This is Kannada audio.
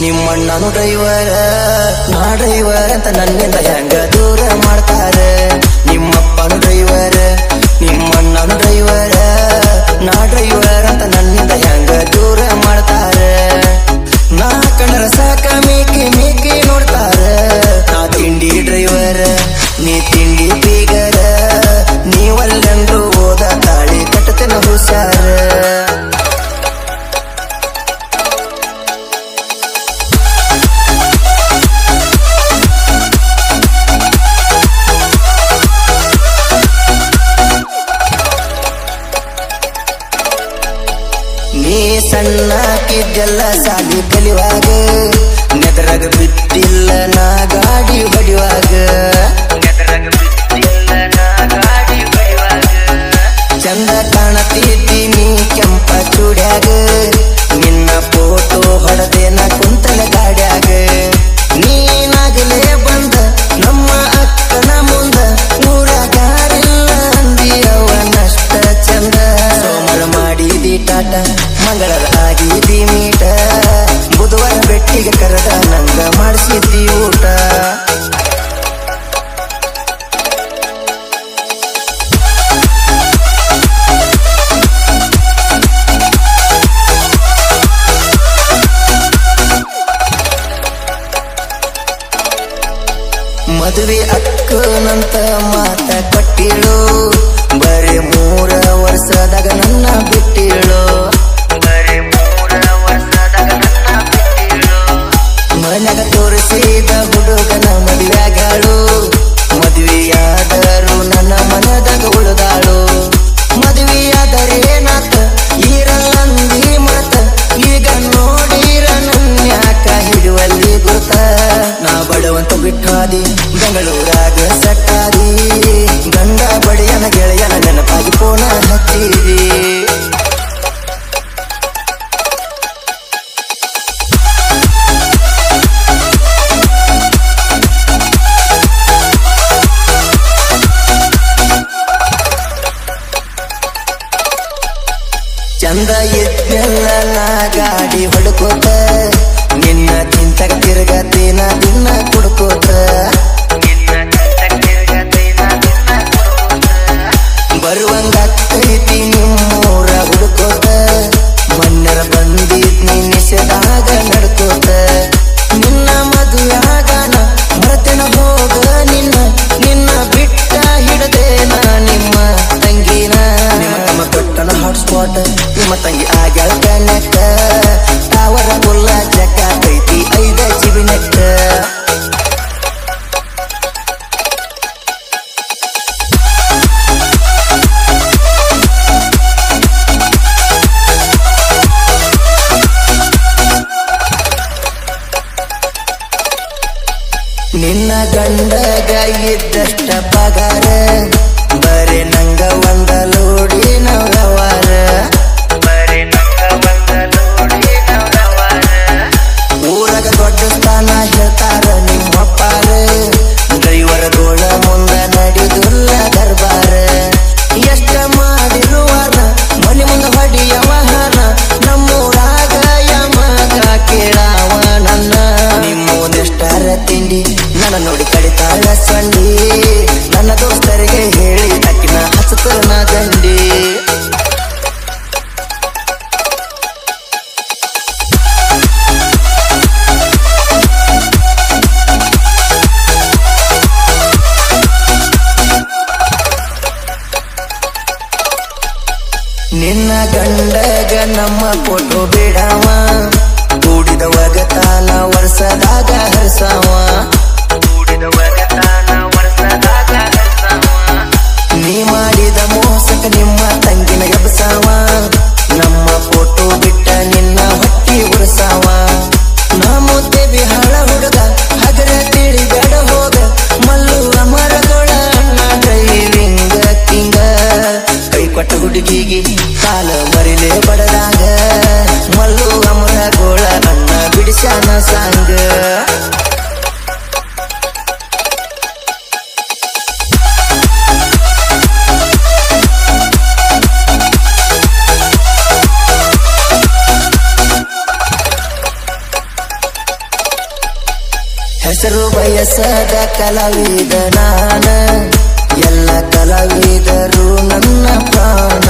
ನಿಮ್ಮಣ್ಣನು ಡ್ರೈವರ್ ನಾ ಡ್ರೈವರ್ ಅಂತ ನನ್ನಿಂದ ಹೆಂಗ ದೂರ ಮಾಡ್ತಾರೆ. ನಿಮ್ಮಪ್ಪನು ಡ್ರೈವರ್ ನಿಮ್ಮಣ್ಣನು ಡ್ರೈವರ್ ನಾ ಡ್ರೈವರ್ ಅಂತ ನನ್ನಿಂದ ಹೆಂಗ ದೂರ ಮಾಡ್ತಾರೆ. ನಾ ಕಣ್ಣರ ಸಾಕ ಮೀಕಿ ಮೀಕಿ ನೋಡ್ತಾರೆ. ನಾ ತಿಂಡಿ ಡ್ರೈವರ್ ನೀ ತಿಂಡಿ ಬೀಗರ ನೀವಲ್ಲೆಂದ್ರು ಓದ ತಾಳಿ ಕಟ್ಟತನ ಹುಷಾರ. ನೀ ಸಣ್ಣಕ್ಕಿದ್ದೆಲ್ಲ ಸಾಲಿ ಕಲಿಯುವಾಗ ನೆದರಾಗ ಬಿಟ್ಟಿಲ್ಲ ನಾ ಗಾಡಿ ಹೊಡಿಯುವಾಗ. ಚಂದ ಕಾಣತಿದ್ದೀನಿ ಕೆಂಪ ಚೂಡ್ಯಾಗ ನಿನ್ನ ಫೋಟೋ ಹೊಡೆದೇನ ಕುಂತಲ ಗಾಡ್ಯಾಗ. ನೀನಾಗಲೇ ಬಂದ ನಮ್ಮ ಅಕ್ಕನ ಮುಂದ ಊರಾಗಾರಿಲ್ಲ ಅಂದಿ ಅವನಷ್ಟ ಚಂದ. ಸೋಮವಾರ ಮಾಡಿದಿ ಟಾಟ ಮಂಗಳರ ಆಗಿದಿ ಮೀಟ ಬುಧವಾರ ಬೆಟ್ಟಿಗೆ ಕರೆದ ನಂಗ ಮಾಡಿಸಿದ್ದಿ ಊಟ. ಮದುವೆ ಅಕ್ಕನಂತ ಮಾತ ಕೊಟ್ಟಿಳು ಬರೀ 3 ವರ್ಷದಾಗ ನನ್ನ ಬಿಟ್ಟಿಳು. ಮನ್ಯಾಗ ತೋರಿಸಿದ ಹುಡುಗನ ಮದುವೆಗಳು ಮದುವೆಯಾದರೂ ನನ್ನ ಮನದಾಗ ಉಳಿದಾಳು. ಮದುವೆಯಾದರೇನಾತ ಇರಲ್ಲಂದಿ ಮಾತ ಈಗ ನೋಡಿರ ನನ್ಯಾಕ ಹಿಡುವಲ್ಲಿ ಗುರುತ. ನಾ ಬಡವಂತ ಬಿಟ್ಟಾದಿ ಬೆಂಗಳೂರಾಗ ಸಟ್ಟಾದಿ ಗಂಡ ಬಡಿಯನ ಗೆಳೆಯನ ನೆನಪಾಗಿ ಫೋನ ಹಚ್ಚಿದಿ. ಚಂದ ಇದ್ದೆಲ್ಲ ನಾ ಗಾಡಿ ಹೊಡ್ಕೋತ ನಿನ್ನ ತಿಂತಗ ತಿರ್ಗತಿನ ದಿನ ಕುಡ್ಕೋತ. ಬರುವಂಗೈತಿ ನಿಮ್ಮೂರ ಹುಡ್ಕೋತ ಮನ್ನರ ಬಂದಿದ್ ನಿನ್ನಿಸದಾಗ ನಡ್ಕೋತ. ನಿನ್ನ ಮದುವೆಯಾಗನ ಮರತೆನ ಹೋಗ ನಿನ್ನ ನಿನ್ನ ಬಿಟ್ಟ ಹಿಡದೇನ ನಿಮ್ಮ ತಂಗಿನ. ನಿಮ್ಮ ಕೊಟ್ಟನ ಹಾಟ್ಸ್ಪಾಟ್ ನಿಮ್ಮ ತಂಗಿ ಆಗ್ಯಾಳ ಕನೆಕ್ಟ ಟವರ ಫುಲ್ಲ ಜಗ್ಗಾತೈತಿ 5 GB ನೆಟ್. ನಿನ್ನ ಗಂಡಗ ಇದ್ದಷ್ಟ ಪಗಾರ ಬರೇ ನಂಗ ಒಂದ ಲೋಡಿ ನವವಾರ. ಊರಾಗ ದೊಡ್ಡ ಸ್ಥಾನ ಹೇಳ್ತಾರ ನಿಮ್ಮಪ್ಪಾರ ಡ್ರೈವರ್ ಗೋಳ ಮುಂದ ನಡೆದುಲ್ಲ ದರ್ಬಾರ. ಎಷ್ಟ ಮಾಡಿರುವಾರ ಮನೆ ಮುಂದ ಹೊಡಿಯವಹಾನ ನಮ್ಮೂರಾಗ ಯಮಗ ಕೇಳಾವ ನನ್ನ. ನಿಮ್ಮೋದೆಷ್ಟಾರ ತಿಂಡಿ ನನ್ನ ನೋಡಿ ಕಡಿತಾಳ ಸಂಡಿ ನನ್ನ ದೋಸ್ತರಿಗೆ ಹೇಳಿ ಅಕ್ಕಿನ ಹಚ್ಚತನ ದಂಡಿ. ನಿನ್ನ ಗಂಡಗ ನಮ್ಮ ಫೋಟೋ ಬಿಡಾವ ಕೂಡಿದ ಒಗತಾನ ವರ್ಷದಾಗ ಹರ್ಸಾವ. ನೀ ಮಾಡಿದ ಮೋಸಕ ನಿಮ್ಮ ತಂಗಿನ ಎಬ್ಸಾವ ನಮ್ಮ ಫೋಟೋ ಬಿಟ್ಟ ನಿನ್ನ ಹೊಟ್ಟಿ ಉರ್ಸಾವ. ನಾ ಮುದ್ದೆ ಬಿಹಾಳ ಹುಡುಗ ಹಗರ ತಿಳಿಬೇಡ ಹೋಗ ಮಲ್ಲು ಅಮರಗೊಳ ಅಣ್ಣ ಡ್ರೈವಿಂಗ್ ಕಿಂಗ. ಕೈ ಕೊಟ್ಟ ಹುಡುಗಿಗೆ ಕಾಲ ಮರಿಲೆ ಬಡದಾಗ ಮಲ್ಲು ಅಮರಗೊಳ ಅಣ್ಣ ಬಿಡಿಸ್ಯಾನ ಸಾಂಗ. ಹೆಸರು ಬಯಸದ ಕಲಾವಿದ ನಾನ ಎಲ್ಲ ಕಲಾವಿದರು ನನ್ನ ಪ್ರಾಣ